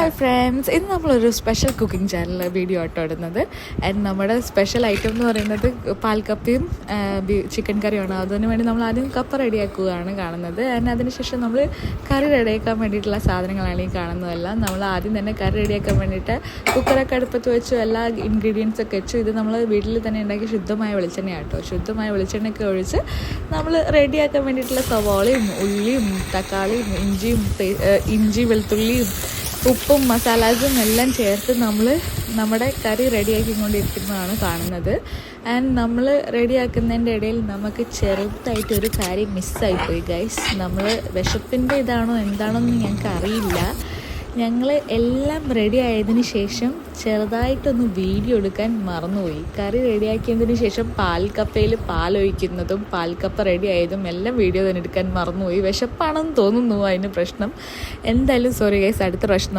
Hi friends, ഇന്ന് നമ്മളൊരു special cooking channel video ആട്ടോ ഇടുന്നത്. ആൻഡ് നമ്മുടെ സ്പെഷ്യൽ ഐറ്റം എന്ന് പറയുന്നത് പാൽക്കപ്പയും ചിക്കൻ കറിയാണ്. അതിന് വേണ്ടി നമ്മൾ ആദ്യം കപ്പ റെഡിയാക്കുകയാണ് കാണുന്നത്. ആൻഡ് അതിനുശേഷം നമ്മൾ കറി റെഡിയാക്കാൻ വേണ്ടിയിട്ടുള്ള സാധനങ്ങളാണ് ഈ കാണുന്നതെല്ലാം. നമ്മൾ ആദ്യം തന്നെ കറി റെഡിയാക്കാൻ വേണ്ടിയിട്ട് കുക്കറൊക്കെ അടുപ്പത്ത് വെച്ചു, എല്ലാ ഇൻഗ്രീഡിയൻസ് ഒക്കെ വെച്ചു. ഇത് നമ്മൾ വീട്ടിൽ തന്നെ ഉണ്ടാക്കിയ ശുദ്ധമായ വെളിച്ചെണ്ണയാണ് കേട്ടോ. ശുദ്ധമായ വെളിച്ചെണ്ണയൊക്കെ ഒഴിച്ച് നമ്മൾ റെഡിയാക്കാൻ വേണ്ടിയിട്ടുള്ള സവാളയും ഉള്ളിയും തക്കാളിയും ഇഞ്ചി വെളുത്തുള്ളിയും ഉപ്പും മസാലാസും എല്ലാം ചേർത്ത് നമ്മൾ നമ്മുടെ കറി റെഡിയാക്കിക്കൊണ്ടിരിക്കുന്നതാണ് കാണുന്നത്. ആൻഡ് നമ്മൾ റെഡിയാക്കുന്നതിൻ്റെ ഇടയിൽ നമുക്ക് ചെറുതായിട്ടൊരു കാര്യം മിസ്സായിപ്പോയി ഗൈസ്. നമ്മൾ വിശപ്പിൻ്റെ ഇതാണോ എന്താണോന്ന് ഞങ്ങൾക്ക് അറിയില്ല. ഞങ്ങൾ എല്ലാം റെഡി ആയതിന് ശേഷം ചെറുതായിട്ടൊന്ന് വീഡിയോ എടുക്കാൻ മറന്നുപോയി. കറി റെഡിയാക്കിയതിന് ശേഷം പാൽക്കപ്പയിൽ പാലൊഴിക്കുന്നതും പാൽക്കപ്പ റെഡി ആയതും എല്ലാം വീഡിയോ തന്നെ എടുക്കാൻ മറന്നുപോയി. വിശപ്പാണെന്ന് തോന്നുന്നു അതിന് പ്രശ്നം. എന്തായാലും സോറി ഗൈസ്, അടുത്ത പ്രശ്നം